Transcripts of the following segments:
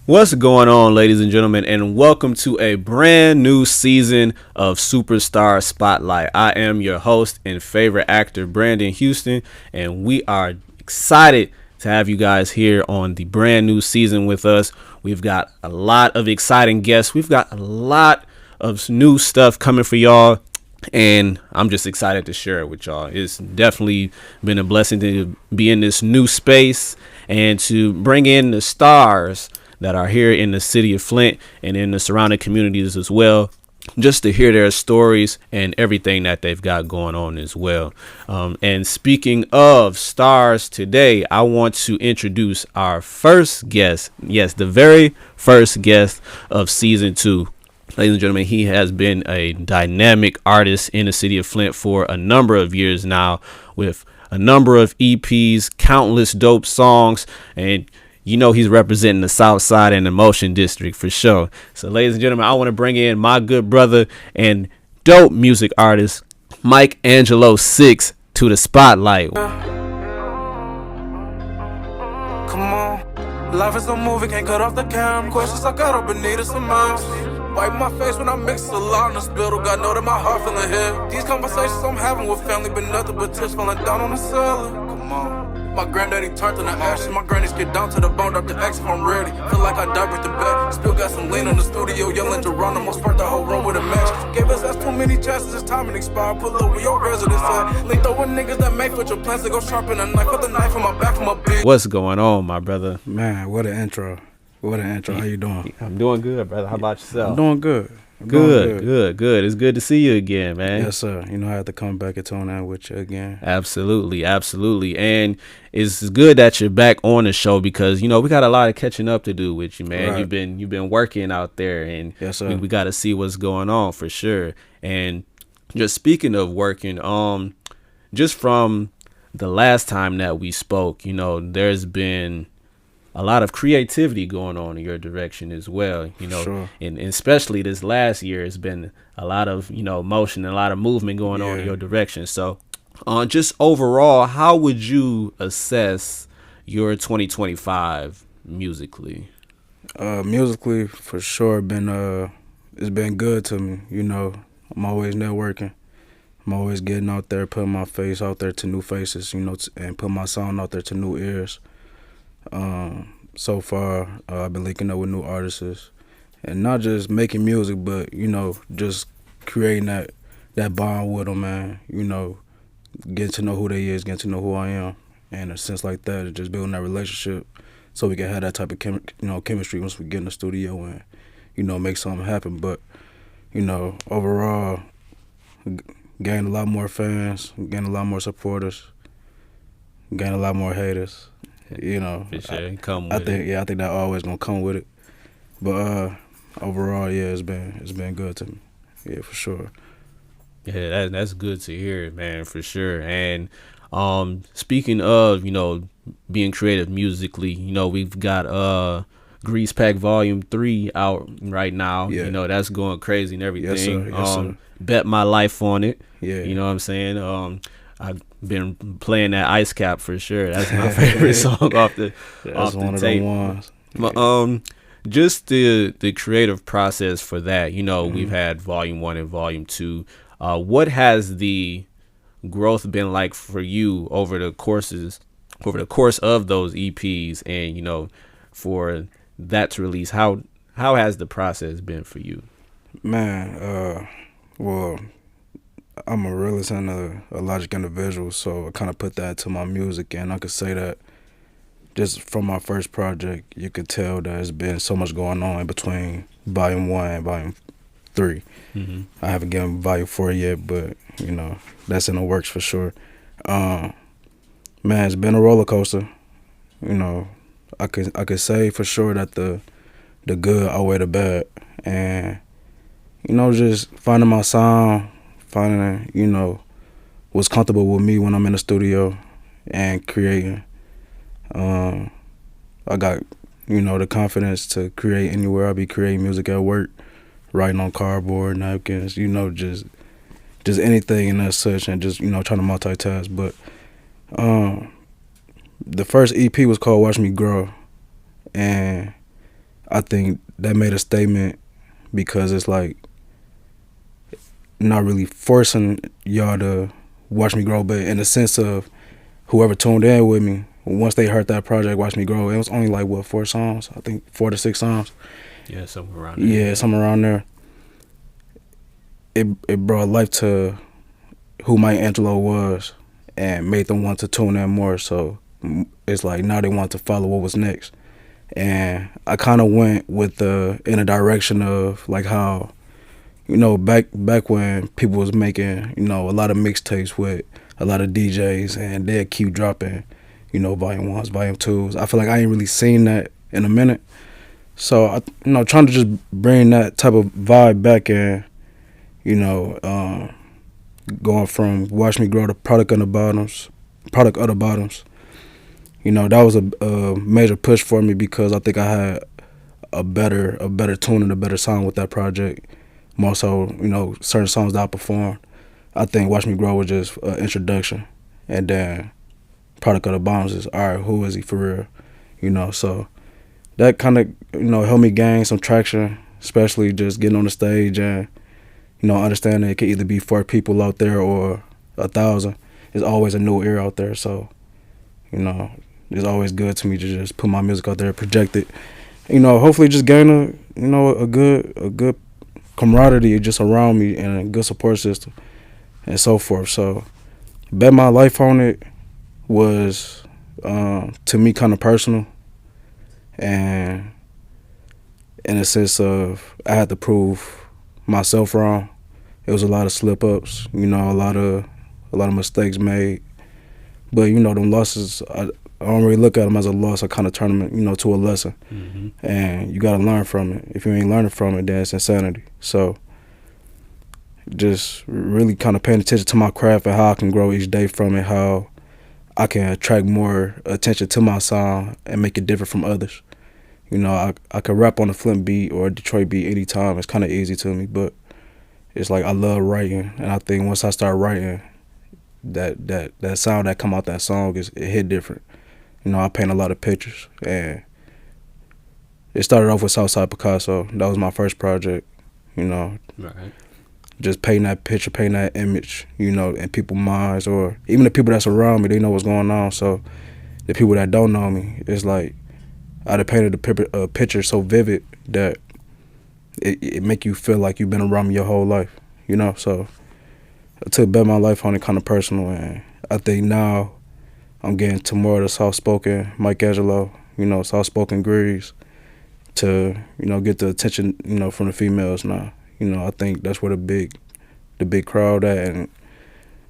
What's going on, ladies and gentlemen, and welcome to a brand new season of Superstar Spotlight. I am your host and favorite actor, Brandon Houston, and we are excited to have you guys here on the brand new season with us. We've got a lot of exciting guests. We've got a lot of new stuff coming for y'all, and I'm just excited to share it with y'all. It's definitely been a blessing to be in this new space and to bring in the stars that are here in the city of Flint and in the surrounding communities as well, just to hear their stories and everything that they've got going on as well. And speaking of stars today, I want to introduce our first guest. Yes, the very first guest of season 2. Ladies and gentlemen, he has been a dynamic artist in the city of Flint for a number of years now, with a number of EPs, countless dope songs, and you know he's representing the South Side and the Motion District for sure. So, ladies and gentlemen, I want to bring in my good brother and dope music artist, MicAngelo6, to the spotlight. Come on, life is a movie, can't cut off the cam. Questions I got up and needed some mouse. Wipe my face when I mix a lot in the spittle. God know that my heart feeling hit. These conversations I'm having with family been nothing but tears falling down on the cellar. Come on. My granddaddy turned in the ashes. My grannies get down to the bone, drop the X if I'm ready. Feel like I died with the back. Still got some lean in the studio, yelling Geronimo. Sparked the whole room with a match. Gave us too many chances, it's time and expired. Pull up where your residence at. Link up with niggas that make with your plans to go sharpen a knife. Put the knife on my back from a bitch. What's going on, my brother? Man, what an intro. What an intro. How you doing? I'm doing good, brother. How about yourself? I'm doing good. Good. It's good to see you again, man. Yes, sir. You know I have to come back and tune in with you again. Absolutely. And it's good that you're back on the show because, you know, we got a lot of catching up to do with you, man. Right. You've been working out there, and yes, sir. we got to see what's going on for sure. And just speaking of working, just from the last time that we spoke, you know, there's been a lot of creativity going on in your direction as well, you know, sure. and especially this last year has been a lot of, you know, motion and a lot of movement going on in your direction. So just overall, how would you assess your 2025 musically? Musically, for sure, it's been good to me. You know, I'm always networking. I'm always getting out there, putting my face out there to new faces, you know, and putting my sound out there to new ears. So far, I've been linking up with new artists, and not just making music, but you know, just creating that bond with them, man. You know, getting to know who they is, getting to know who I am, and in a sense like that, just building that relationship, so we can have that type of chemistry once we get in the studio and you know make something happen. But you know, overall, gain a lot more fans, gain a lot more supporters, gain a lot more haters. You know, For sure. I think that always gonna come with it. But overall, yeah, it's been good to me. Yeah, for sure. Yeah, that's good to hear, man, for sure. And speaking of, you know, being creative musically, you know, we've got Grease Pack Volume 3 out right now. Yeah. You know, that's going crazy and everything. Yes, sir. Yes, sir. Bet my life on it. Yeah. You know what I'm saying? I've been playing that Ice Cap for sure. That's my favorite song off the one of tape. the ones. But just the creative process for that. You know, we've had Volume 1 and Volume 2. What has the growth been like for you over the course of those EPs, and you know, for that to release? How has the process been for you? Man, well, I'm a realist and a logic individual, so I kind of put that to my music, and I could say that just from my first project, you could tell that there's been so much going on in between Volume 1 and Volume 3. Mm-hmm. I haven't given Volume 4 yet, but, you know, that's in the works for sure. Man, it's been a roller coaster. You know, I could say for sure that the good outweigh the bad, and, you know, just finding my sound, finding, you know, what's comfortable with me when I'm in the studio and creating. I got, you know, the confidence to create anywhere. I be creating music at work, writing on cardboard, napkins, you know, just anything and that such, and just, you know, trying to multitask. But the first EP was called Watch Me Grow, and I think that made a statement because it's like not really forcing y'all to watch me grow, but in the sense of whoever tuned in with me, once they heard that project, Watch Me Grow, it was only like, what, 4 songs? I think 4 to 6 songs. Yeah, somewhere around there. Yeah, somewhere around there. It brought life to who MicAngelo was and made them want to tune in more. So it's like now they want to follow what was next. And I kind of went with in a direction of like how, you know, back when people was making, you know, a lot of mixtapes with a lot of DJs and they'd keep dropping, you know, volume 1s, volume 2s. I feel like I ain't really seen that in a minute. So, you know, trying to just bring that type of vibe back in, you know, going from Watch Me Grow to Product of the Bottoms. You know, that was a major push for me because I think I had a better tune and a better sound with that project. More so, you know, certain songs that I performed. I think Watch Me Grow was just an introduction. And then Product of the Bottoms is, all right, who is he for real? You know, so that kind of, you know, helped me gain some traction, especially just getting on the stage and, you know, understanding it could either be 4 people out there or 1,000. There's always a new ear out there. So, you know, it's always good to me to just put my music out there, project it. You know, hopefully just gain a good camaraderie just around me and a good support system and so forth. So, bet my life on it was, to me, kind of personal. And in a sense of I had to prove myself wrong. It was a lot of slip-ups, you know, a lot of mistakes made. But, you know, them losses, I don't really look at them as a loss. I kind of turn them, you know, to a lesson. Mm-hmm. And you got to learn from it. If you ain't learning from it, then it's insanity. So just really kind of paying attention to my craft and how I can grow each day from it, how I can attract more attention to my sound and make it different from others. You know, I could rap on a Flint beat or a Detroit beat anytime. It's kind of easy to me, but it's like I love writing. And I think once I start writing, that sound that come out that song, it hit different. You know, I paint a lot of pictures. And it started off with Southside Picasso. That was my first project, you know. Right. Just painting that picture, painting that image, you know, in people's minds, or even the people that's around me, they know what's going on. So the people that don't know me, it's like I'd have painted a picture so vivid that it make you feel like you've been around me your whole life, you know. So I took Bet My Life on it kind of personal, and I think now I'm getting to more of the soft-spoken MicAngelo, you know, soft-spoken Grease, to, you know, get the attention, you know, from the females now. You know, I think that's where the big crowd at, and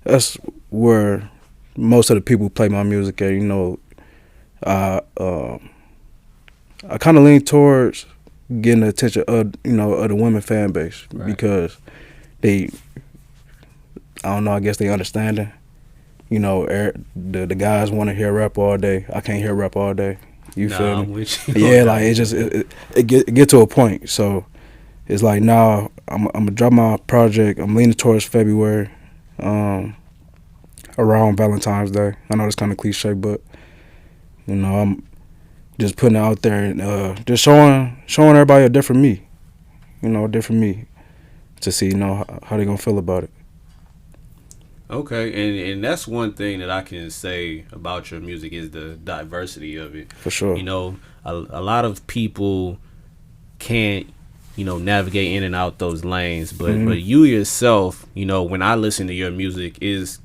that's where most of the people play my music at. You know, I kind of lean towards getting the attention of, you know, of the women fan base, right? Because I don't know, I guess they understanding. You know, the guys want to hear rap all day. I can't hear rap all day. You feel me? Yeah, like it get to a point. So it's like now I'm gonna drop my project. I'm leaning towards February, around Valentine's Day. I know it's kind of cliche, but you know, I'm just putting it out there and just showing everybody a different me. You know, a different me, to see, you know, how they gonna feel about it. Okay, and that's one thing that I can say about your music is the diversity of it. For sure. You know, a lot of people can't, you know, navigate in and out those lanes, but you yourself, you know, when I listen to your music, is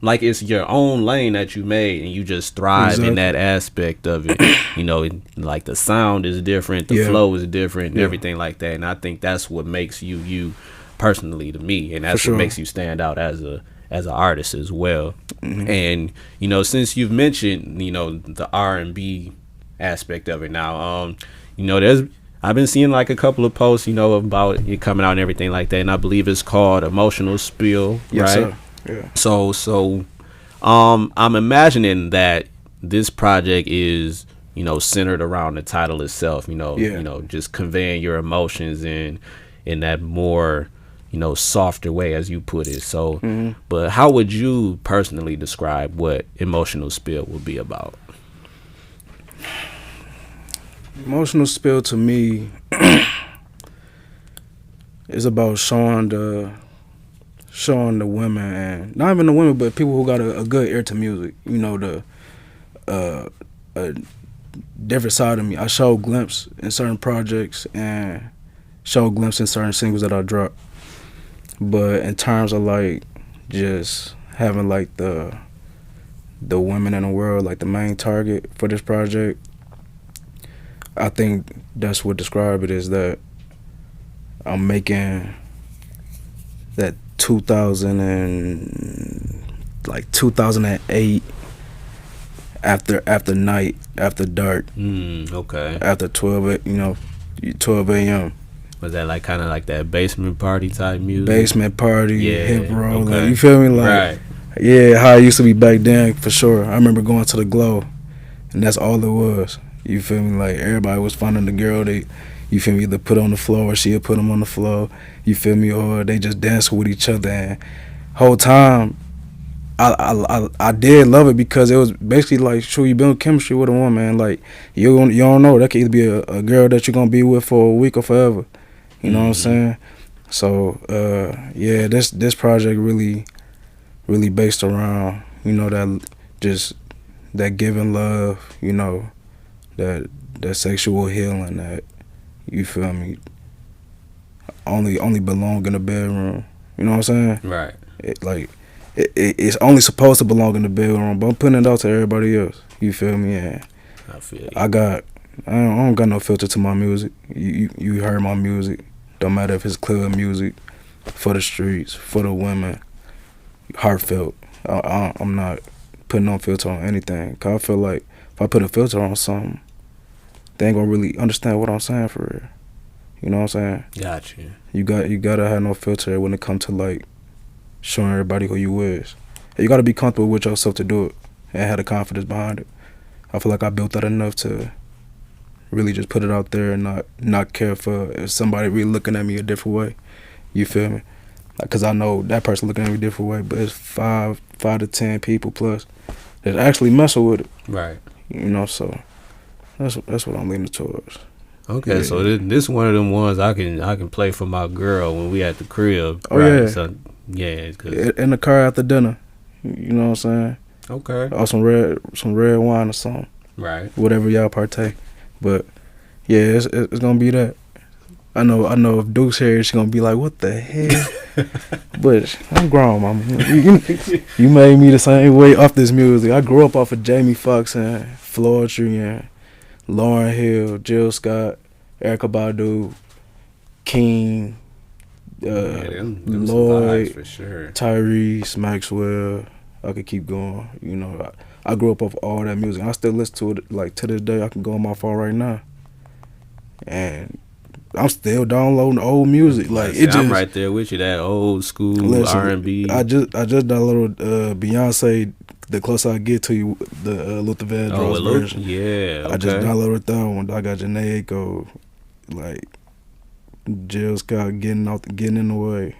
like it's your own lane that you made, and you just thrive in that aspect of it. You know, like the sound is different, the flow is different, and everything like that. And I think that's what makes you personally to me, and that's what makes you stand out as an artist as well. And you know, since you've mentioned, you know, the R&B aspect of it now, you know, I've been seeing like a couple of posts, you know, about it coming out and everything like that, and I believe it's called Emotional Spill, yes, right? Sir. Yeah. So I'm imagining that this project is, you know, centered around the title itself, you know, you know, just conveying your emotions in that more, you know, softer way, as you put it. So, but how would you personally describe what Emotional Spill will be about? Emotional spill to me is about showing the women, and not even the women, but people who got a good ear to music. You know, a different side of me. I show glimpse in certain projects and show glimpse in certain singles that I drop. But in terms of like just having like the women in the world like the main target for this project, I think that's what describe it, is that I'm making that 2008 after night, after dark, Okay. after 12 a.m. Was that like kind of like that basement party type music? Basement party, Yeah, hip roll, okay. like, you feel me? Like, right. yeah, how it used to be back then, for sure. I remember going to the Glow, and that's all it was. You feel me? Like, everybody was finding the girl they, you feel me, either put on the floor or she'll put them on the floor. You feel me? Or they just dance with each other. And whole time, I did love it because it was basically like, sure, you build chemistry with a woman. Like, you don't know. That could either be a girl that you're gonna be with for a week or forever. You know what I'm saying? So yeah, this project really based around, you know, that giving love, you know, that sexual healing, that, you feel me, only belong in the bedroom. You know what I'm saying? Right. It's only supposed to belong in the bedroom, but I'm putting it out to everybody else. You feel me? And I feel you. I don't got no filter to my music. You heard my music. Don't matter if it's club music, for the streets, for the women, heartfelt. I'm not putting no filter on anything. Cause I feel like if I put a filter on something, they ain't gonna really understand what I'm saying for real. You know what I'm saying? Gotcha. You gotta have no filter when it comes to like showing everybody who you is. And you gotta be comfortable with yourself to do it and have the confidence behind it. I feel like I built that enough to really just put it out there and not care for if somebody really looking at me a different way. You feel me? Because I know that person looking at me a different way, but it's 5 to 10 people plus that actually messing with it. Right. You know, so that's what I'm leaning towards. Okay, Yeah. so this one of them ones I can play for my girl when we at the crib. Oh, right? yeah. So, yeah. 'Cause, In the car after dinner. You know what I'm saying? okay. Or some red wine or something. Right. Whatever y'all partake. But yeah, it's gonna be that. I know if Duke's here, she's gonna be like, "What the hell?" But I'm grown, mama. You made me the same way off this music. I grew up off of Jamie Foxx and Floetry and Lauryn Hill, Jill Scott, Erykah Badu, King, them some Lloyd, vibes for sure. Tyrese, Maxwell. I could keep going. You know, I grew up off all that music. I still listen to it like to this day. I can go on my phone right now, and I'm still downloading old music. Like, it just, I'm right there with you. That old school R&B. I just downloaded Beyonce. The Closer I Get to You, the Luther Vandross version. Yeah. Okay. I just downloaded that one. I got Janae Echo, like Jill Scott getting in the way.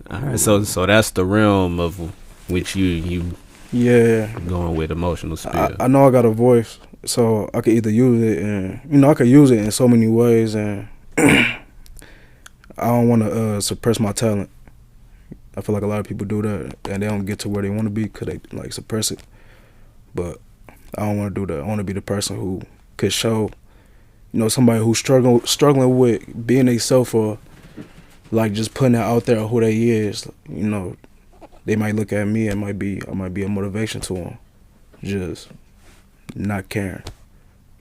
All right. So that's the realm of which you Yeah. going with emotional spill. I know I got a voice, so I could either use it, and I could use it in so many ways, and I don't want to suppress my talent. I feel like a lot of people do that, and they don't get to where they want to be because they like suppress it. But I don't want to do that. I want to be the person who could show, somebody who's struggling with being themselves, or like just putting it out there who they is. They might look at me and I might be a motivation to them. Just not caring.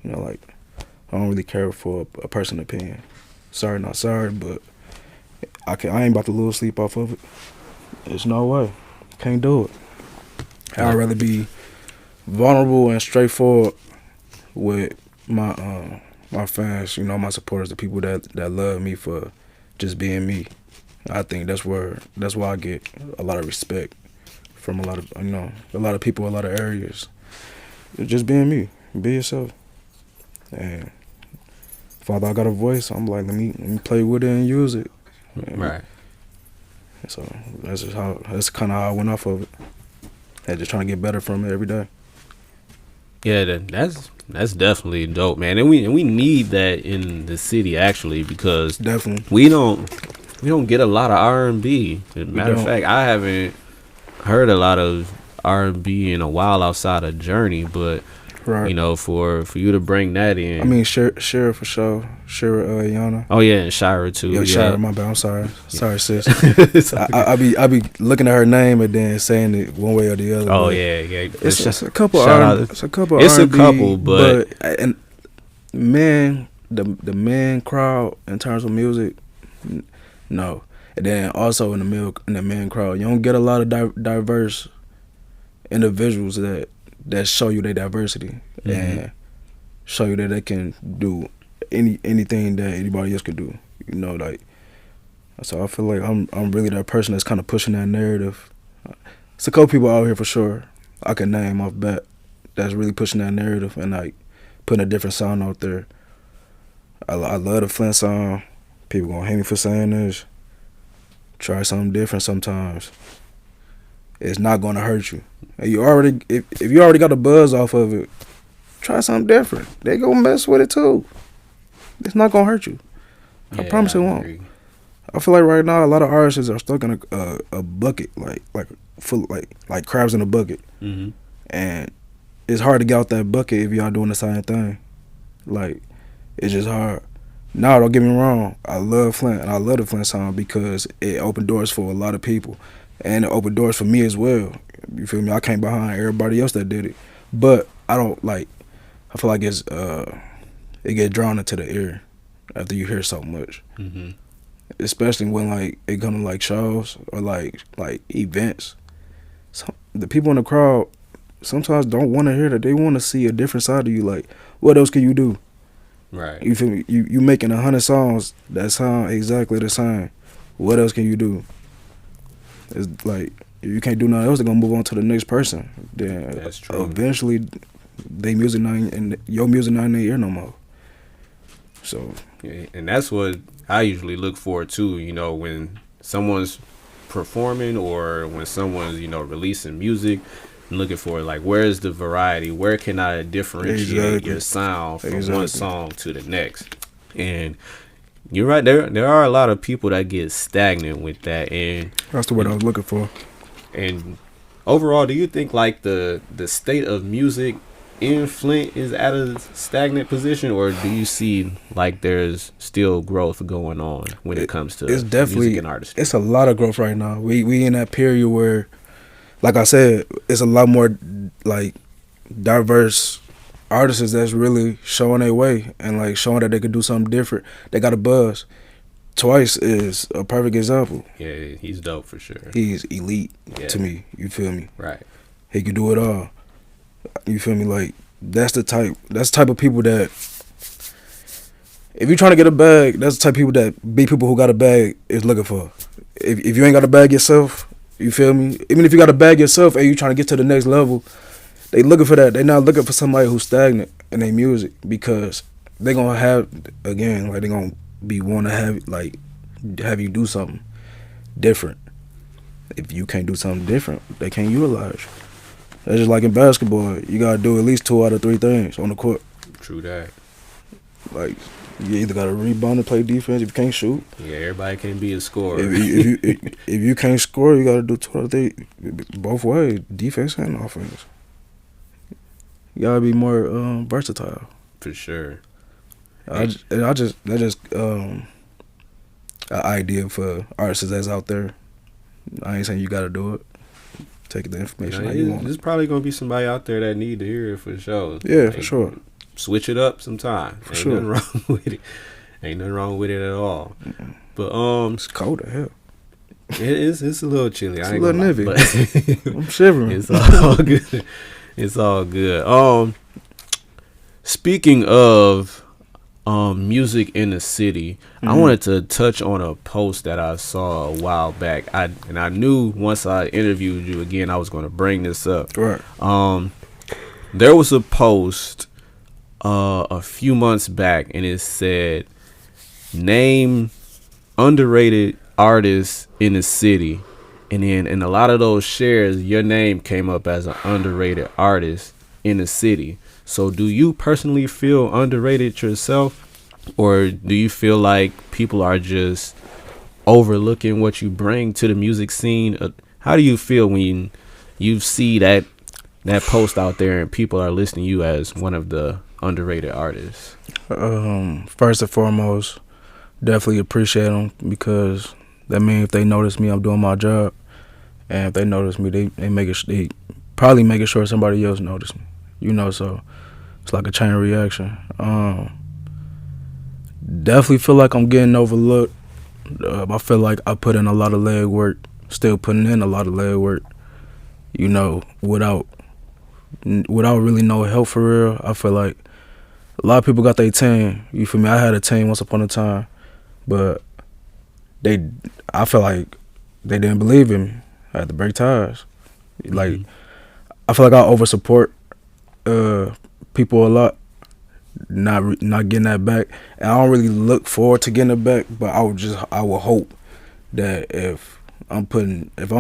Like, I don't really care for a person's opinion. Sorry, not sorry, but I ain't about to lose sleep off of it. There's no way. Can't do it. I'd rather be vulnerable and straightforward with my fans, my supporters, the people that love me for just being me. I think that's why I get a lot of respect from a lot of people, a lot of areas. Just being me, be yourself. And Father, I got a voice. I'm like, let me play with it and use it. Right. So that's kind of how I went off of it. And just trying to get better from it every day. Yeah, that's That's definitely dope, man. And we need that in the city actually, because Definitely. we don't get a lot of R&B. Matter of fact, I haven't heard a lot of R&B in a while outside of Journey, but Right. you know, for you to bring that in. I mean, Shira for sure. Shira Yana. Oh yeah, and Shira too. Yeah, Yeah, Shira, my bad. I'm sorry. Sorry, sis. It's okay. I be looking at her name and then saying it one way or the other. Oh but yeah. It's a couple. It's a couple. It's a R&B, couple, but and man, the man crowd in terms of music, no. And then also in the man crowd, you don't get a lot of diverse individuals that show you their diversity and show you that they can do anything that anybody else could do. You know, like, so I feel like I'm really that person that's kind of pushing that narrative. It's a couple people out here for sure I can name off bat that's really pushing that narrative and like putting a different sound out there. I love the Flint song. People gonna hate me for saying this. Try something different sometimes. It's not gonna hurt you. If you already got a buzz off of it, try something different. They gonna mess with it too. It's not gonna hurt you. I promise it won't. Agree. I feel like right now a lot of artists are stuck in a bucket, like full like crabs in a bucket, and it's hard to get out that bucket if y'all doing the same thing. Like, it's just hard. Now, don't get me wrong, I love Flint and I love the Flint song because it opened doors for a lot of people, and it opened doors for me as well. You feel me? I came behind everybody else that did it, but I don't like. I feel like it gets drawn into the ear after you hear so much. Especially when like it comes to like shows or like events. So the people in the crowd sometimes don't want to hear that. They want to see a different side of you. Like, what else can you do? Right. You feel me? You making 100 songs that sound exactly the same. What else can you do? It's like, if you can't do nothing else, they're gonna move on to the next person. Then That's true. Eventually, they music not and your music not in their ear no more. So Yeah, and that's what I usually look for too. You know, when someone's performing or when someone's releasing music, I'm looking for like, where's the variety? Where can I differentiate your sound from one song to the next? And you're right. There are a lot of people that get stagnant with that, and that's the word I was looking for. And overall, do you think like the state of music in Flint is at a stagnant position, or do you see like there's still growth going on when it comes to it's definitely music and artistry? It's a lot of growth right now. We in that period where, like I said, it's a lot more like diverse artists that's really showing their way and like showing that they could do something different. They got a buzz. Twice is a perfect example. Yeah, he's dope for sure. He's elite to me. You feel me? Right. He can do it all. You feel me? Like, that's the type of people that, if you're trying to get a bag, that's the type of people that people who got a bag is looking for. If you ain't got a bag yourself, you feel me? Even if you got a bag yourself and you trying to get to the next level, they looking for that. They not looking for somebody who's stagnant in their music, because they gonna have, again, like, they gonna be want to have you do something different. If you can't do something different, they can't utilize you. That's just like in basketball. You gotta do at least 2 out of 3 things on the court. True that. Like, you either gotta rebound and play defense. If you can't shoot, Yeah, everybody can be a scorer. if you can't score, you gotta do 2 out of 3, both ways, defense and offense. You gotta be more versatile. For sure. That's just an idea for artists that's out there. I ain't saying you gotta do it. Take the information how you want. There's probably gonna be somebody out there that need to hear it for sure. Yeah, like, for sure. Switch it up sometime. For Ain't sure. nothing wrong with it. Ain't nothing wrong with it at all. But It's cold as hell. it's a little chilly. It's I ain't a little gonna nippy. lie, but I'm shivering. it's all good. It's all good. Speaking of music in the city, I wanted to touch on a post that I saw a while back. I knew once I interviewed you again, I was going to bring this up. Right. There was a post a few months back, and it said, name underrated artists in the city. And then in a lot of those shares, your name came up as an underrated artist in the city. So do you personally feel underrated yourself, or do you feel like people are just overlooking what you bring to the music scene? How do you feel when you see that post out there and people are listing you as one of the underrated artists? First and foremost, definitely appreciate them, because that means if they notice me, I'm doing my job, and if they notice me, they probably making sure somebody else notice me. You know, so it's like a chain reaction. Definitely feel like I'm getting overlooked. I feel like I put in a lot of leg work, still putting in a lot of leg work. You know, without really no help for real. I feel like a lot of people got their team. You feel me? I had a team once upon a time, but I feel like they didn't believe in me. I had to break ties. Like, I feel like I over support people a lot, not getting that back, and I don't really look forward to getting it back. But I will hope that if I'm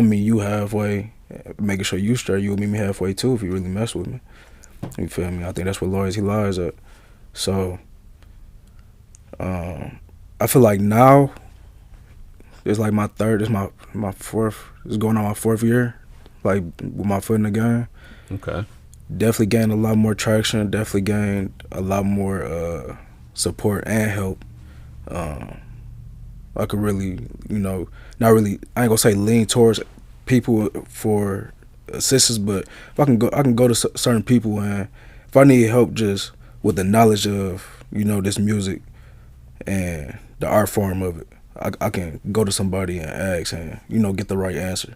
meeting you halfway, making sure you straight, you'll meet me halfway too if you really mess with me. You feel me? I think that's where loyalty lies at. So I feel like now it's like my fourth. It's going on my 4th year, like with my foot in the game. Okay. Definitely gained a lot more traction. Definitely gained a lot more support and help. I could really, not really. I ain't gonna say lean towards people for assistance, but if I can go to certain people, and if I need help just with the knowledge of this music and the art form of it, I can go to somebody and ask and get the right answer.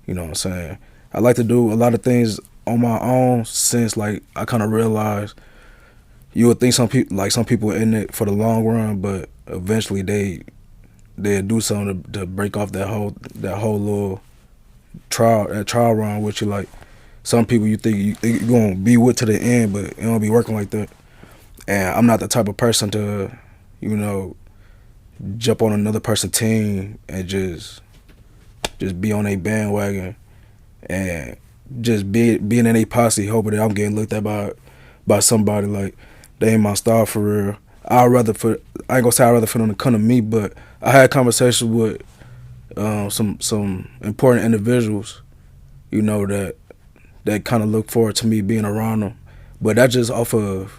You know what I'm saying? I like to do a lot of things on my own, since like I kind of realized you would think some people in it for the long run, but eventually they'll do something to break off that whole little trial run with you. Like, some people you think you're gonna be with to the end, but it don't be working like that. And I'm not the type of person to jump on another person's team and just be on a bandwagon and just being in a posse, hoping that I'm getting looked at by somebody. Like, they ain't my style for real. I ain't gonna say I'd rather for them to come to me, but I had conversations with some important individuals, that kind of look forward to me being around them. But that's just off of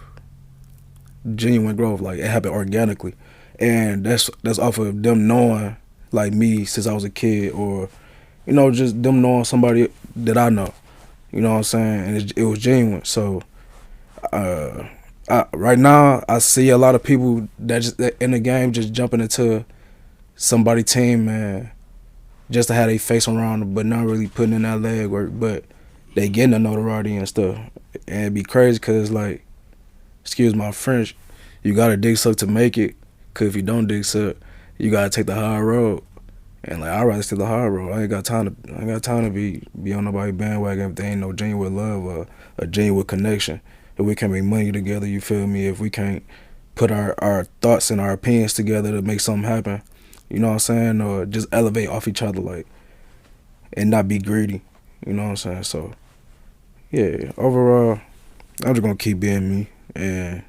genuine growth. Like, it happened organically, and that's off of them knowing like me since I was a kid, or just them knowing somebody that I know. You know what I'm saying? And it was genuine. So right now I see a lot of people that in the game just jumping into somebody's team, man, just to have their face around them, but not really putting in that leg work. But they getting the notoriety and stuff, and it'd be crazy because, like, excuse my French, you gotta dig suck to make it. Cause if you don't dig suck, you gotta take the hard road. And like, I'd rather take the hard road. I ain't got time to be on nobody's bandwagon if there ain't no genuine love or a genuine connection. If we can't make money together, you feel me? If we can't put our thoughts and our opinions together to make something happen, you know what I'm saying? Or just elevate off each other, like, and not be greedy. You know what I'm saying? So yeah, overall, I'm just gonna keep being me, and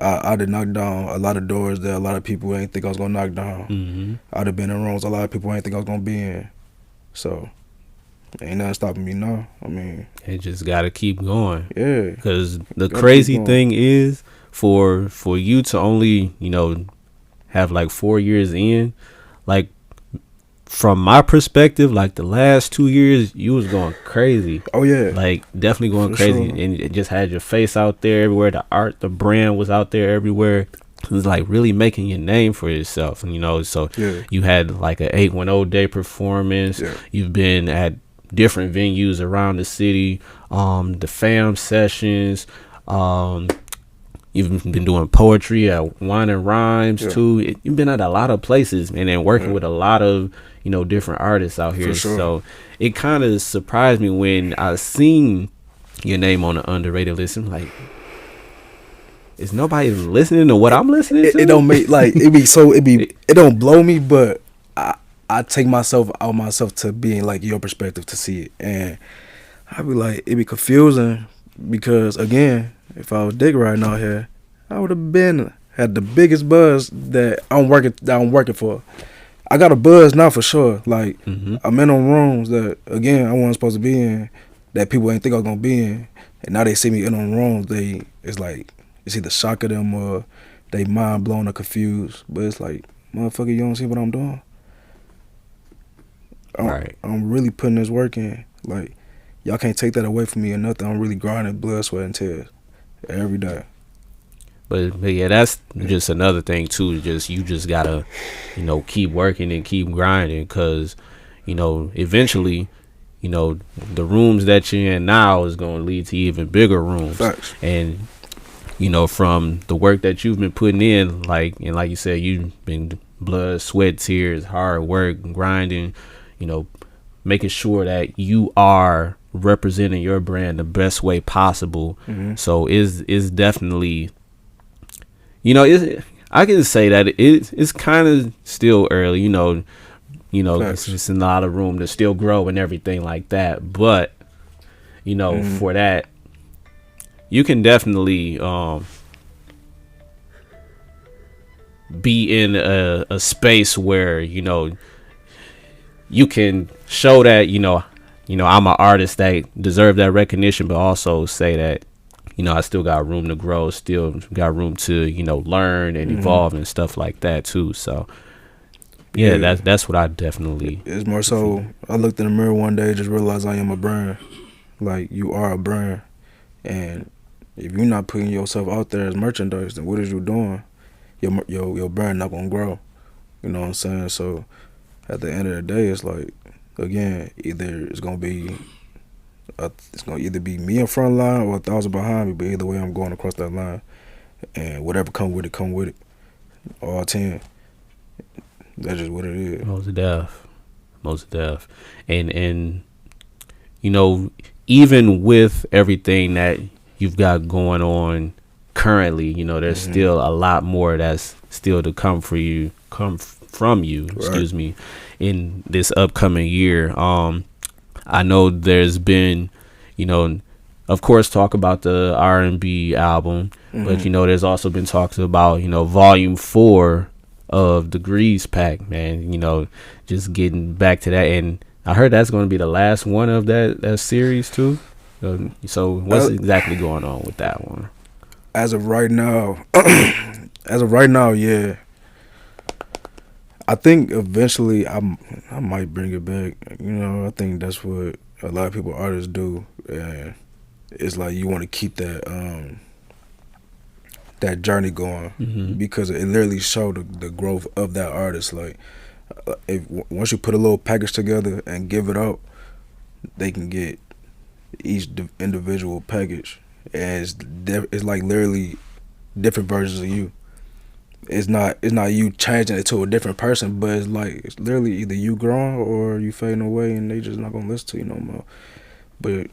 I did knock down a lot of doors that a lot of people ain't think I was gonna knock down. Mm-hmm. I'd have been in rooms a lot of people ain't think I was gonna be in. So ain't nothing stopping me now. I mean, it just gotta keep going. Yeah. Because the crazy thing is, for you to only have like 4 years in, like, from my perspective, like, the last 2 years you was going crazy. Oh yeah, like, definitely going for crazy. sure. And it just had your face out there everywhere. The art, the brand was out there everywhere. It was like really making your name for yourself. And so yeah. You had like a 810 day performance. Yeah. You've been at different venues around the city, the fam sessions, you've been doing poetry at Wine and Rhymes too. You've been at a lot of places, and then working with a lot of different artists out here. Sure. So it kind of surprised me when I seen your name on the underrated list. I'm like, is nobody listening to what I'm listening to? It don't make like it don't blow me, but I take myself to being like your perspective to see it, and I be like, it be confusing because, again, if I was dick riding out here, I would have been had the biggest buzz that I'm working for. I got a buzz now for sure. Like I'm in them rooms that again I wasn't supposed to be in, that people ain't think I was gonna be in, and now they see me in them rooms. It's like it's either shock of them or they mind blown or confused. But it's like, motherfucker, you don't see what I'm doing. I'm really putting this work in. Like, y'all can't take that away from me or nothing. I'm really grinding blood, sweat, and tears every day. But yeah, that's just another thing too. You just gotta, keep working and keep grinding, because, eventually, the rooms that you're in now is going to lead to even bigger rooms. Facts. And from the work that you've been putting in, like you said, you've been blood, sweat, tears, hard work, grinding, making sure that you are representing your brand the best way possible. So is definitely, I can say that it's kind of still early, it's a lot of room to still grow and everything like that. But, for that, you can definitely be in a space where, you can show that, I'm an artist that deserve that recognition, but also say that, I still got room to grow, still got room to, learn and evolve and stuff like that too. So yeah, that's what I definitely. It's more so, I looked in the mirror one day, just realized I am a brand. Like, you are a brand. And if you're not putting yourself out there as merchandise, then what is you doing? Your brand not gonna grow. You know what I'm saying? So at the end of the day, it's like, again, either it's gonna either be me in front line or 1,000 behind me, but either way I'm going across that line, and whatever come with it, all 10. That's just what it is. Most deaf. And even with everything that you've got going on currently, there's still a lot more that's still to come from you, right, in this upcoming year. I know there's been, of course, talk about the R&B album, but there's also been talks about, volume 4 of the Grease Pack, man. Just getting back to that, and I heard that's going to be the last one of that series too. So what's exactly going on with that one? As of right now, yeah. I think eventually I might bring it back. I think that's what a lot of people, artists, do. And it's like you want to keep that that journey going, because it literally showed the growth of that artist. Like, once you put a little package together and give it out, they can get each individual package, and it's like literally different versions of you. It's not you changing it to a different person, but it's literally either you growing or you fading away, and they just not gonna listen to you no more. But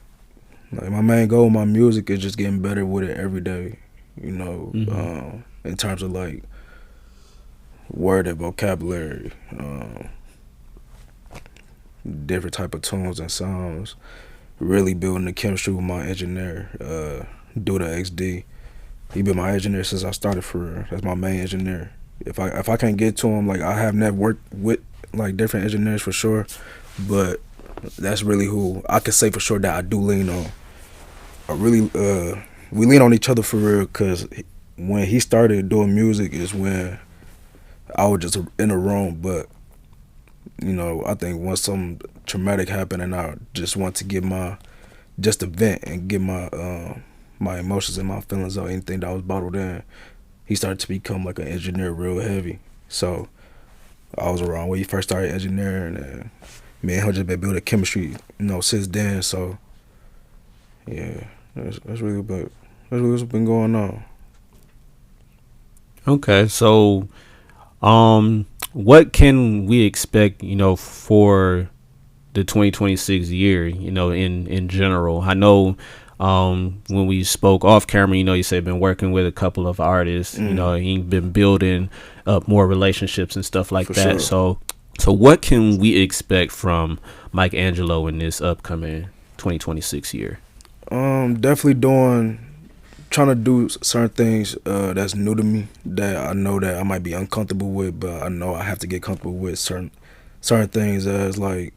like, my main goal with my music is just getting better with it every day, in terms of like word and vocabulary, different type of tones and sounds. Really building the chemistry with my engineer, Duda XD. He been my engineer since I started for real. That's my main engineer. If I can't get to him, like, I have never worked with like different engineers for sure, but that's really who I can say for sure that I do lean on. We lean on each other for real, because when he started doing music is when I was just in a room, but I think once something traumatic happened and I just want to get just a vent and get my emotions and my feelings out, anything that was bottled in, he started to become like an engineer real heavy. So I was around when he first started engineering, and me and him just been building chemistry, since then. So yeah, that's really what's been going on. Okay, so what can we expect, for the 2026 year, in general? I know when we spoke off camera, you said been working with a couple of artists, you've been building up more relationships and stuff like that. Sure. So what can we expect from MicAngelo in this upcoming 2026 year? Definitely doing trying to do certain things that's new to me that I know that I might be uncomfortable with, but I know I have to get comfortable with certain things as like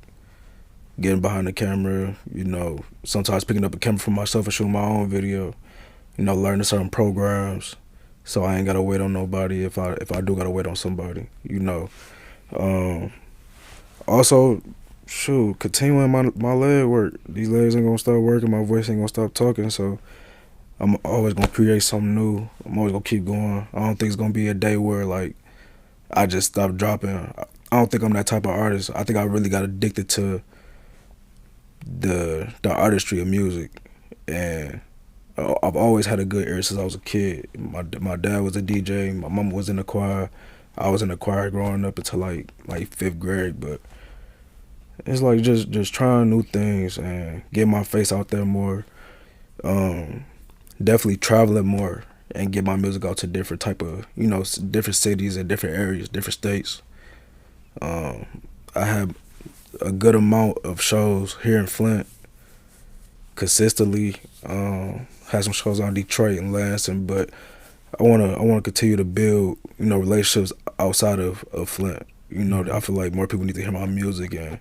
getting behind the camera, you know, sometimes picking up a camera for myself and shooting my own video, you know, learning certain programs so I ain't gotta wait on nobody if I do gotta wait on somebody, you know. Also, shoot, continuing my leg work. These legs ain't gonna stop working, my voice ain't gonna stop talking, so I'm always gonna create something new. I'm always gonna keep going. I don't think it's gonna be a day where like I just stop dropping. I don't think I'm that type of artist. I think I really got addicted to the artistry of music, and I've always had a good ear since I was a kid. My dad was a DJ. My mama was in the choir. I was in the choir growing up until like 5th grade. But it's like just trying new things and getting my face out there more. Definitely traveling more and get my music out to different type of, you know, different cities and different areas, different states. I have a good amount of shows here in Flint consistently. Had some shows on Detroit and Lansing, but I wanna continue to build, you know, relationships outside of Flint. You know, I feel like more people need to hear my music, and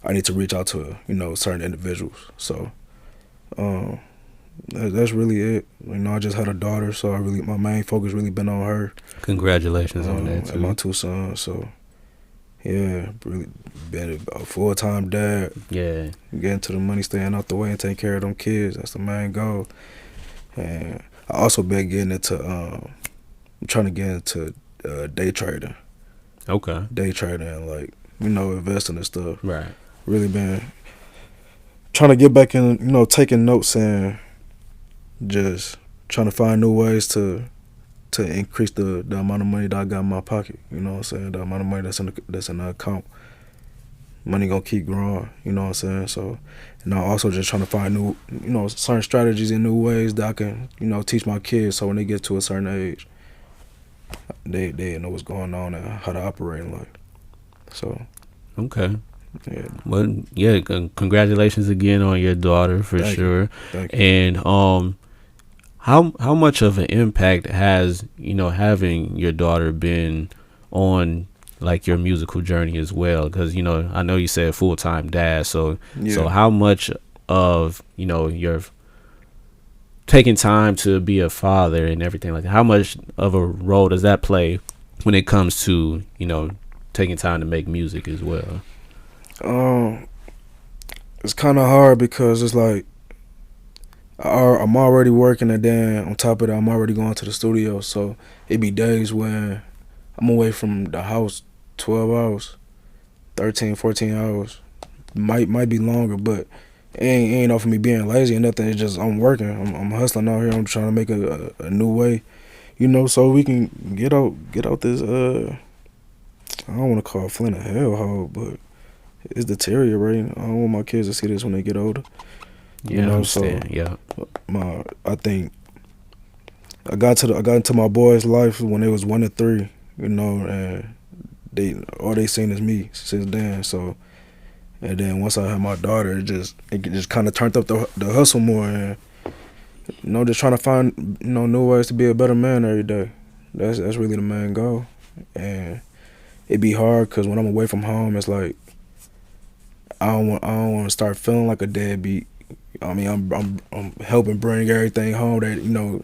I need to reach out to, you know, certain individuals. So that's really it. You know, I just had a daughter, so my main focus really been on her. Congratulations on that too. And my 2 sons. So yeah, really been a full-time dad. Yeah, Getting to the money, staying out the way, and taking care of them kids. That's the main goal. And I also been getting into, I'm trying to get into day trading. Okay. Day trading and, like, you know, investing and stuff. Right. Really been trying to get back in, you know, taking notes and just trying to find new ways to increase the amount of money that I got in my pocket. You know what I'm saying? The amount of money that's in the account. Money gonna keep growing. You know what I'm saying? So, and I'm also just trying to find new, you know, certain strategies and new ways that I can, you know, teach my kids so when they get to a certain age, they know what's going on and how to operate in life. So. Okay. Yeah. Well, yeah. Congratulations again on your daughter for sure. Thank you. And how much of an impact has, you know, having your daughter been on like your musical journey as well? Because, you know, I know you said full-time dad, so Yeah. so how much of, you know, your taking time to be a father and everything like that, how much of a role does that play when it comes to, you know, taking time to make music as well? It's kind of hard because it's like I'm already working, and then on top of that, I'm already going to the studio. So it be days when I'm away from the house 12 hours, 13, 14 hours. Might be longer, but it ain't off of me being lazy or nothing. It's just I'm working. I'm hustling out here. I'm trying to make a new way, you know, so we can get out this I don't want to call Flint a hellhole, but it's deteriorating. I don't want my kids to see this when they get older. Yeah, You know, I understand. so Yeah. I think I got into my boys' life when they was 1 and 3, you know, and all they seen is me since then. So, and then once I had my daughter, it just kind of turned up the hustle more, and, you know, just trying to find, you know, new ways to be a better man every day. That's really the main goal. And it be hard because when I'm away from home, it's like I don't want to start feeling like a deadbeat. I mean, I'm helping bring everything home that, you know,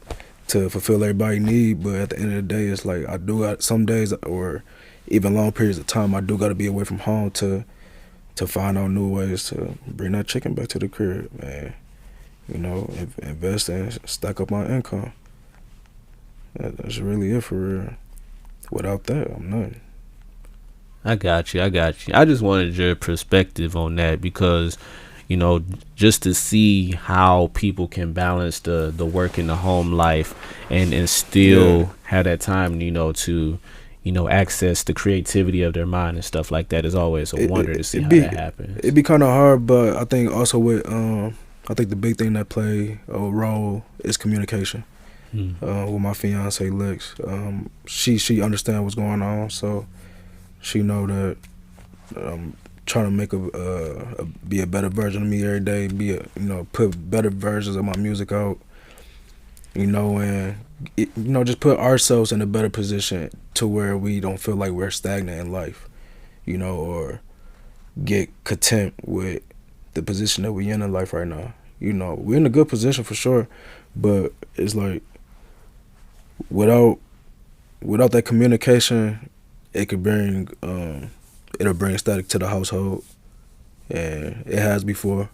to fulfill everybody's need, but at the end of the day, it's like I do got some days or even long periods of time I do got to be away from home to find out new ways to bring that chicken back to the crib, and, you know, invest and stack up my income. That's really it for real. Without that, I'm nothing. I got you. I just wanted your perspective on that because, you know, just to see how people can balance the work and the home life and still have that time, you know, to, you know, access the creativity of their mind and stuff like that is always a wonder to see how that happens. It'd be kind of hard, but I think also with I think the big thing that play a role is communication. With my fiance Lex, she understands what's going on, so she know that I'm trying to make be a better version of me every day. Put better versions of my music out. and just put ourselves in a better position to where we don't feel like we're stagnant in life, or get content with the position that we in life right now. We're in a good position for sure, but it's like without that communication, it could bring it'll bring static to the household, and it has before.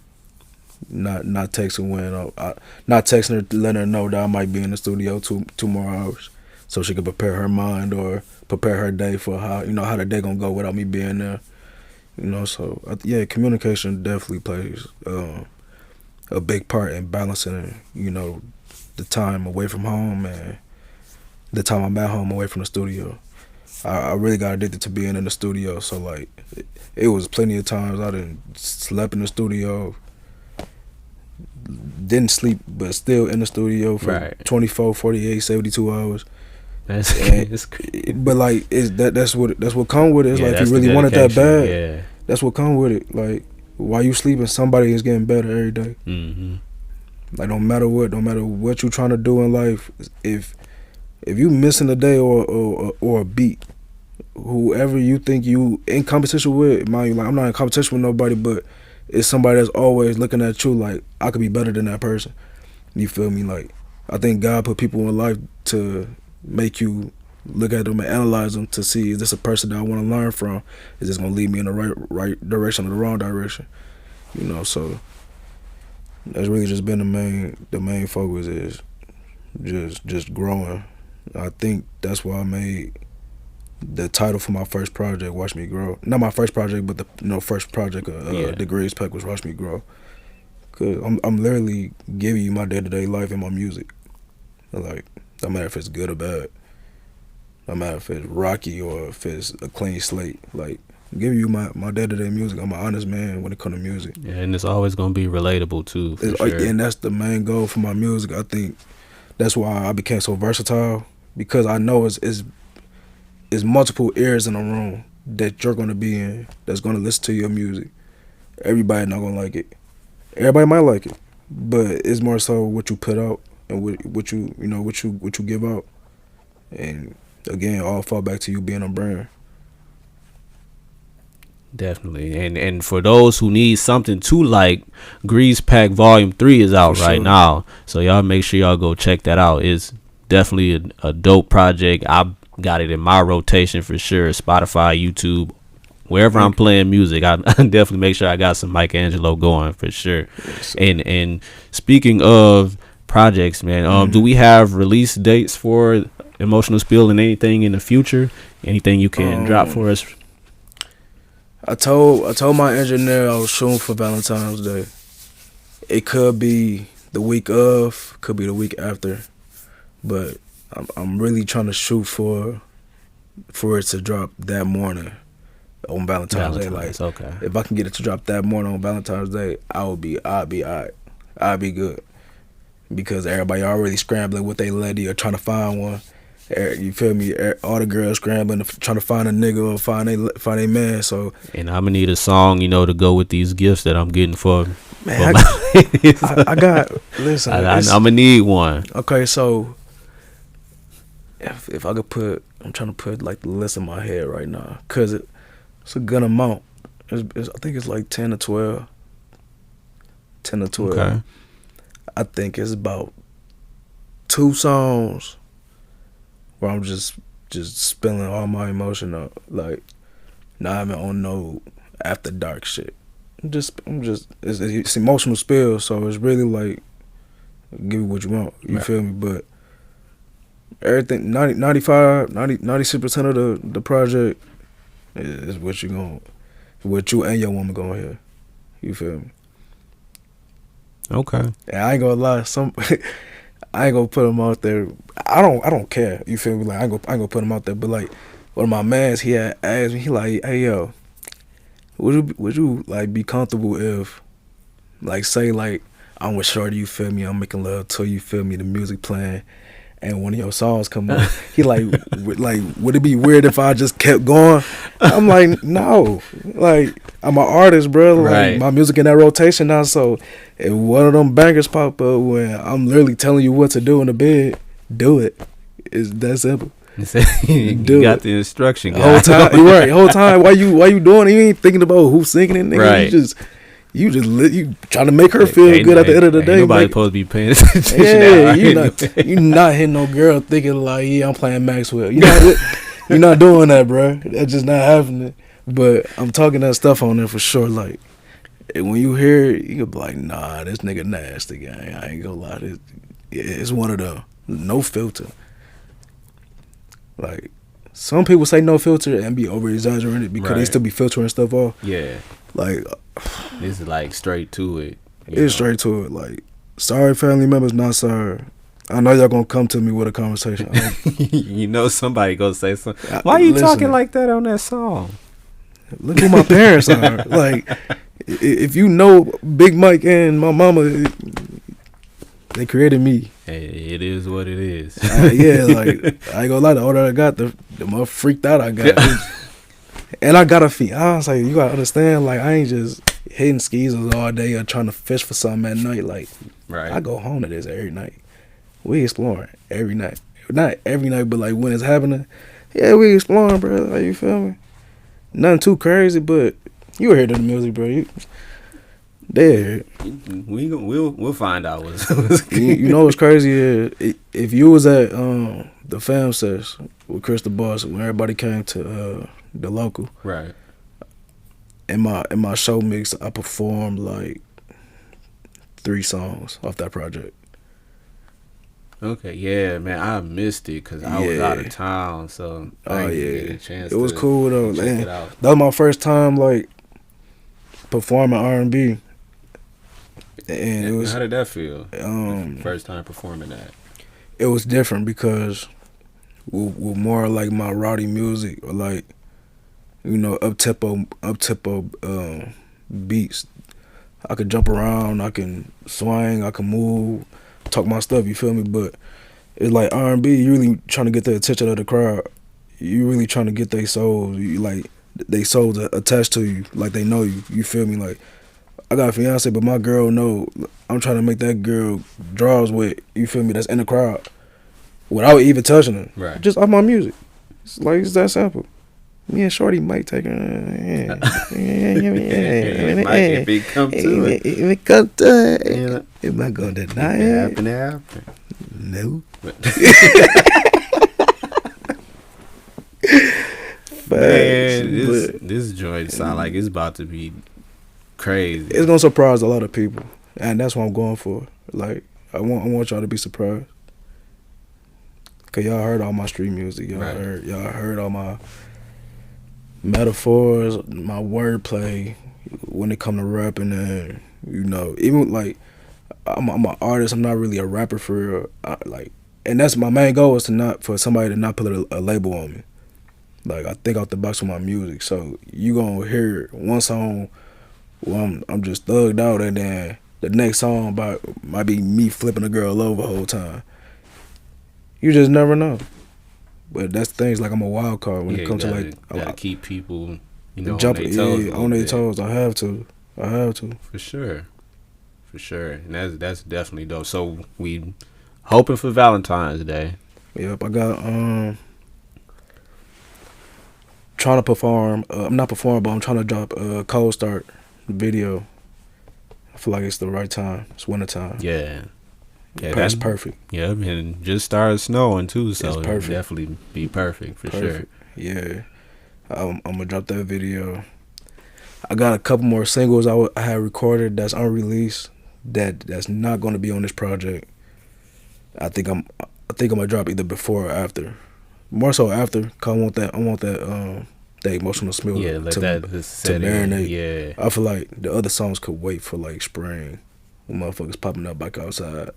Not texting not texting her, letting her know that I might be in the studio two more hours, so she could prepare her mind or prepare her day for how the day gonna go without me being there. So yeah, communication definitely plays a big part in balancing the time away from home and the time I'm at home away from the studio. I really got addicted to being in the studio, so like it was plenty of times I didn't slept in the studio, didn't sleep, but still in the studio for 24, 48, 72 hours. That's but like that's what come with it. It's like if you really wanted that bad, that's what come with it. Like while you sleeping, somebody is getting better every day. Mm-hmm. Like no matter what you trying to do in life, if you missing a day or a beat, whoever you think you in competition with, mind you, like I'm not in competition with nobody, but it's somebody that's always looking at you like I could be better than that person. You feel me? Like I think God put people in life to make you look at them and analyze them to see, is this a person that I want to learn from? Is this gonna lead me in the right direction or the wrong direction? So that's really just been the main focus is just growing. I think that's why I made the title for my first project, Watch Me Grow. Not my first project, but the first project Degrees Pack was Watch Me Grow. Cause I'm literally giving you my day-to-day life in my music. Like, no matter if it's good or bad, no matter if it's rocky or if it's a clean slate. Like, give you my day-to-day music. I'm an honest man when it comes to music. Yeah, and it's always gonna be relatable too. For sure. And that's the main goal for my music. I think that's why I became so versatile, because I know it's multiple ears in a room that you're gonna be in that's gonna listen to your music. Everybody not gonna like it. Everybody might like it, but it's more so what you put out and what you give out. And again, all fall back to you being a brand. Definitely. And for those who need something to like, Grease Pack Volume 3 is out right now. So y'all make sure y'all go check that out. It's definitely a dope project. I got it in my rotation for sure. Spotify, YouTube, wherever I'm playing music, I definitely make sure I got some MicAngelo going for sure. Yes, and speaking of projects, man, do we have release dates for Emotional Spill and anything in the future? Anything you can drop for us? I told my engineer I was shooting for Valentine's Day. It could be the week of, could be the week after, but I'm really trying to shoot for it to drop that morning on Valentine's Day. Like, okay. If I can get it to drop that morning on Valentine's Day, I'd be alright. I'd be good, because everybody already scrambling with their lady or trying to find one. You feel me? All the girls scrambling trying to find a nigga or find a man. So, and I'm gonna need a song, to go with these gifts that I'm getting for. Man, I got. Listen, I'm gonna need one. Okay, so if I could I'm trying to put like the list in my head right now, cause it's a good amount. I think it's like 10 or 12. 10 or 12. Okay. I think it's about 2 songs where I'm just spilling all my emotion out, like not even on no after dark shit. It's emotional spill, so it's really like give you what you want. You feel me? But everything 96% of the project is what you and your woman gonna hear. You feel me? Okay. And I ain't gonna lie, I ain't gonna put them out there. I don't care. You feel me? Like I ain't gonna put them out there. But like one of my mans, he had asked me, he like, hey yo, would you like be comfortable if, like, say like I'm with Shorty, you feel me? I'm making love to you, feel me? The music playing, and one of your songs come on. He like, would it be weird if I just kept going? I'm like, no. Like, I'm an artist, bro. Like, Right. my music in that rotation now. So if one of them bangers pop up when I'm literally telling you what to do in the bed, do it. It's that simple. You got the instruction, guy. Whole time, you're right. Whole time, why you doing it? You ain't thinking about who's singing it, nigga. Right. You trying to make her feel good at the end of the day. Nobody like, supposed to be paying attention. yeah, Now. you not hitting no girl thinking like, yeah, I'm playing Maxwell. You're not doing that, bro. That's just not happening. But I'm talking that stuff on there for sure. Like, and when you hear it, you can be like, nah, this nigga nasty, gang. I ain't gonna lie. It's one of them. No filter. Like, some people say no filter and be over exaggerating because they Right. still be filtering stuff off. Yeah. Like, This is like straight to it. it's straight to it. Like, sorry, family members, not sorry. I know y'all gonna come to me with a conversation. You know somebody gonna say something. Why you Listen, talking like that on that song? Look who my parents are. Like, if you know Big Mike and my mama, they created me. Hey, it is what it is. Yeah, like, I ain't gonna lie, the older I got, the more freaked out I got. And I got a fiance. Like, you gotta understand, like, I ain't just hitting skis all day or trying to fish for something at night. Like, Right. I go home to this every night. We exploring every night. Not every night, but like when it's happening, yeah, we exploring, bro. Like, you feel me? Nothing too crazy, but you hear the music, bro. You there. We'll find out what's You know what's crazy is if you was at the fam sesh with Chris the Boss when everybody came to the local. right. In my show mix, I performed like 3 songs off that project. Okay, yeah, man, I missed it because I was Yeah. out of town, so I didn't get a chance. It was to cool though. check Man. it out. That was my first time like performing R&B, and it was How did that feel? First time performing that. it was different because with more like my rowdy music or like, you know, up tempo beats. I could jump around, I can swing, I can move, talk my stuff, you feel me? But it's like R&B, you really trying to get the attention of the crowd. You really trying to get their souls, they souls attached to you, like they know you. You feel me? Like, I got a fiance, but my girl know I'm trying to make that girl draws with, you feel me, that's in the crowd without even touching her. Right. Just off my music. It's like, it's that simple. Me and Shorty might take her. If it come to it. If it come to it, Yeah. am I gonna deny It it? happen. No. Man, this joint sound like it's about to be crazy. It's gonna surprise a lot of people, and that's what I'm going for. Like, I want y'all to be surprised, cause y'all heard all my street music. Y'all Right. heard all my metaphors, my wordplay when it come to rapping, and you know, even like I'm an artist. I'm not really a rapper for real. And that's my main goal is for somebody to not put a label on me. Like, I think out the box with my music. So you gonna hear one song where I'm just thugged out, and then the next song might be me flipping a girl over the whole time. You just never know. But that's things like I'm a wild card when it comes to like gotta keep people, you know, jumping on their toes. I have to. For sure, and that's definitely dope. So we hoping for Valentine's Day. Yep, I got trying to perform. I'm not performing, but I'm trying to drop a cold start video. I feel like it's the right time. It's winter time. Yeah, That's perfect. Yeah, and just started snowing too, so It's it'll perfect. definitely be perfect for sure. Yeah, I'm gonna drop that video. I got a couple more singles I had recorded that's unreleased that's not gonna be on this project. I think I'm gonna drop either before or after. More so after, cause I want that emotional smell Yeah, let to that just set in. marinate. Yeah, I feel like the other songs could wait for like spring when motherfuckers popping up back outside.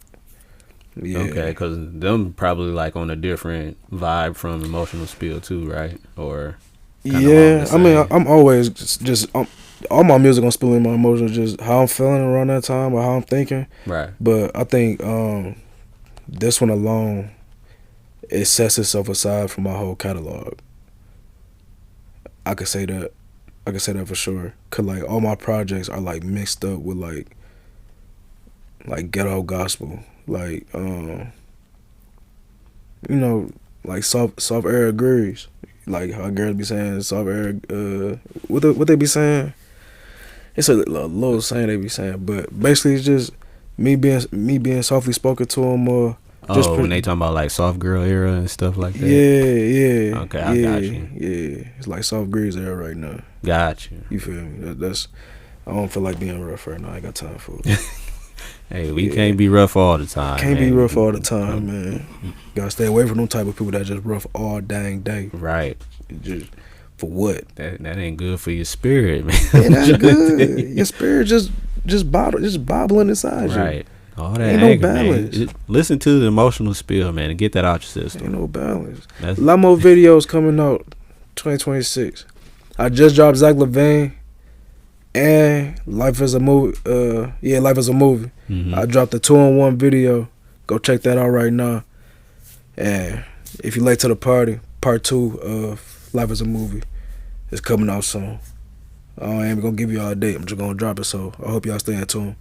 Yeah. okay, because them probably like on a different vibe from Emotional Spill too, right? Or kinda Yeah, along I the mean, same. I'm always just all my music on spilling my emotions, just how I'm feeling around that time or how I'm thinking. Right. But I think this one alone, it sets itself aside from my whole catalog. I could say that. I could say that for sure. Cause like all my projects are like mixed up with like ghetto gospel, like you know, like soft air agrees, like how girls be saying soft air. What they be saying? It's a little saying they be saying, but basically it's just me being softly spoken to them or. When they talking about like soft girl era and stuff like that. Yeah. Okay, I got you. Yeah, it's like soft grease era right now. Got you. You feel me? That's. I don't feel like being rough right now. I ain't got time for it. Hey, we can't be rough all the time. Can't be rough all the time, man. Gotta stay away from them type of people that just rough all dang day. Right. Just for what? That ain't good for your spirit, man. It ain't good. Your spirit just bobbling inside you. Right. All that ain't anger, no balance. Man. Listen to the emotional spill, man, and get that out your system. Ain't no balance. A lot more videos coming out 2026. I just dropped Zach LaVine and Life is a Movie. Life is a Movie. Mm-hmm. I dropped a 2-in-1 video. Go check that out right now. And if you're late to the party, part 2 of Life is a Movie is coming out soon. I ain't gonna give you all a date. I'm just gonna drop it. So I hope y'all stay in tune.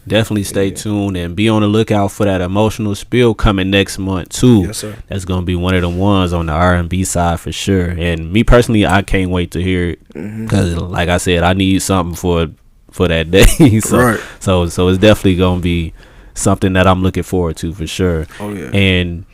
Definitely stay tuned and be on the lookout for that emotional spill coming next month too. Yes, sir. That's gonna be one of the ones on the R&B side for sure. And me personally, I can't wait to hear it because, like I said, I need something for that day. So it's definitely gonna be something that I'm looking forward to for sure. Oh yeah. And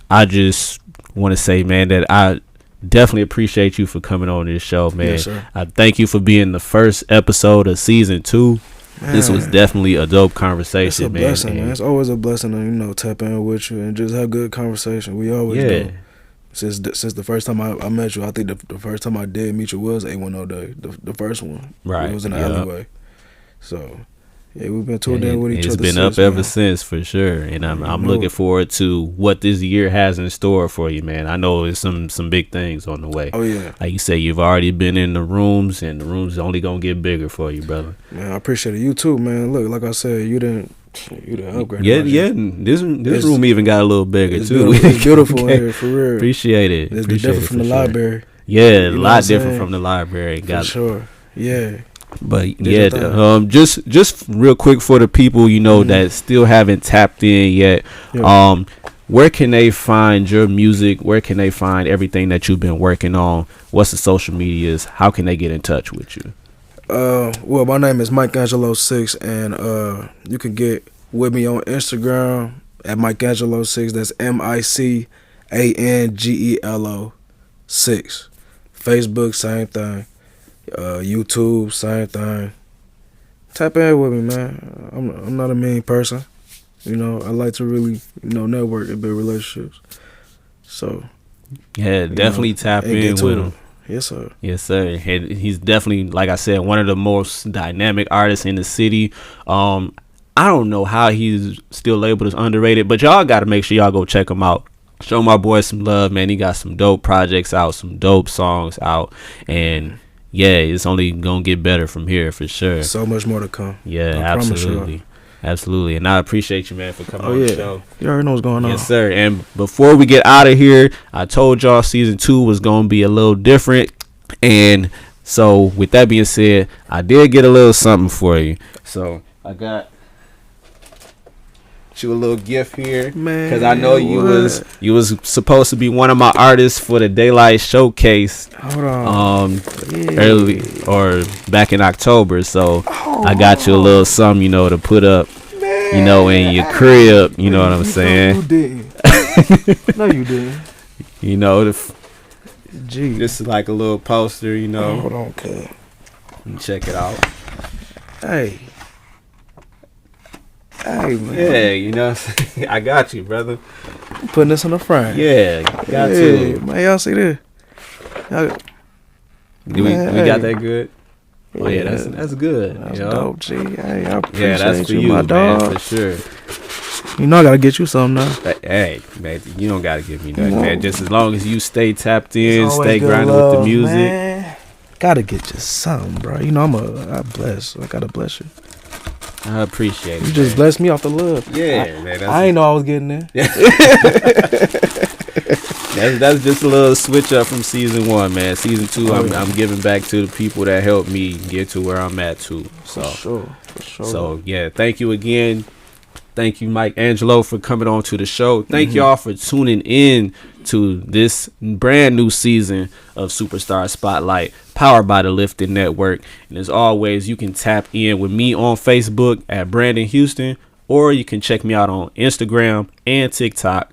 I just want to say, man, that I definitely appreciate you for coming on this show, man. Yes, sir. I thank you for being the first episode of season 2. Man. This was definitely a dope conversation, man. It's a blessing, man. It's always a blessing to, tap in with you and just have good conversation. We always do. Since the first time I met you, I think the first time I did meet you was 810 Day, the first one. Right. It was in the alleyway. So, yeah, we've been tuned in with each other. It's been up ever since, for sure. And I'm looking forward to what this year has in store for you, man. I know there's some big things on the way. Oh, yeah. Like you say, you've already been in the rooms, and the rooms only going to get bigger for you, brother. Man, I appreciate it. You too, man. Look, like I said, you didn't upgrade. Yeah. This room even got a little bigger, too. It's beautiful in here, for real. Appreciate it. It's different from the library. Yeah, a lot different from the library. For sure. Yeah. But just real quick for the people that still haven't tapped in yet, where can they find your music? Where can they find everything that you've been working on? What's the social medias? How can they get in touch with you? Well, my name is MicAngelo6, and you can get with me on Instagram at MicAngelo6. That's MicAngelo6. Facebook, same thing. YouTube, same thing. Tap in with me, man. I'm not a mean person. I like to really, network and build relationships. So, yeah, definitely tap in with him. Yes, sir. Yes, sir. And he's definitely, like I said, one of the most dynamic artists in the city. I don't know how he's still labeled as underrated, but y'all got to make sure y'all go check him out. Show my boy some love, man. He got some dope projects out, some dope songs out, and yeah, it's only gonna get better from here for sure. So much more to come. Yeah, absolutely. Absolutely. And I appreciate you, man, for coming on the show. You already know what's going on. Yes, sir. And before we get out of here, I told y'all season 2 was gonna be a little different. And so with that being said, I did get a little something for you. So I got you a little gift here, man, because I know you was supposed to be one of my artists for the Daylight Showcase. Hold on. Early or back in October. So I got you a little something, to put up, in your crib. You know what I'm saying? You didn't. No, you didn't. Gee, this is like a little poster. Hold on, kid. Check it out. Hey, Yeah, man. I got you, brother. I'm putting this in the frame. Yeah, got to. Man, y'all see this? We got that good? Oh, yeah, that's good. That's dope, G. Hey, I appreciate that's for you, you, my dog. Man, for sure. I got to get you something now. Hey, man, you don't got to give me nothing, man. Just as long as you stay tapped in, stay grinding with the music. Man. Got to get you something, bro. I bless. I got to bless you. I appreciate it. You just blessed me off the love. Yeah, man. I ain't know I was getting there. That's just a little switch up from season 1, man. Season 2, I'm giving back to the people that helped me get to where I'm at too. So, for sure. So yeah, thank you again. Thank you, MicAngelo, for coming on to the show. Thank y'all for tuning in to this brand new season of Superstar Spotlight, powered by the Lifted Network. And as always, you can tap in with me on Facebook at Brandon Houston, or you can check me out on Instagram and TikTok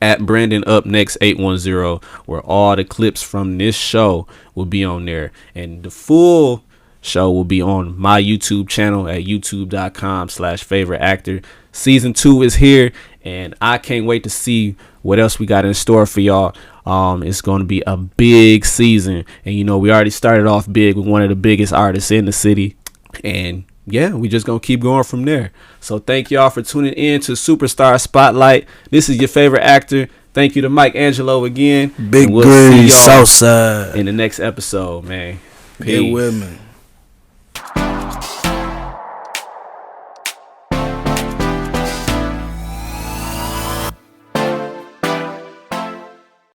at Brandon Up Next 810, where all the clips from this show will be on there. And the full show will be on my YouTube channel at youtube.com/favorite actor. Season 2 is here, and I can't wait to see what else we got in store for y'all. It's going to be a big season, and you know, we already started off big with one of the biggest artists in the city, and yeah, we just gonna keep going from there. So thank y'all for tuning in to Superstar Spotlight. This is your favorite actor. Thank you to MicAngelo again. Big Green Southside in the next episode, man. Peace. Get with me.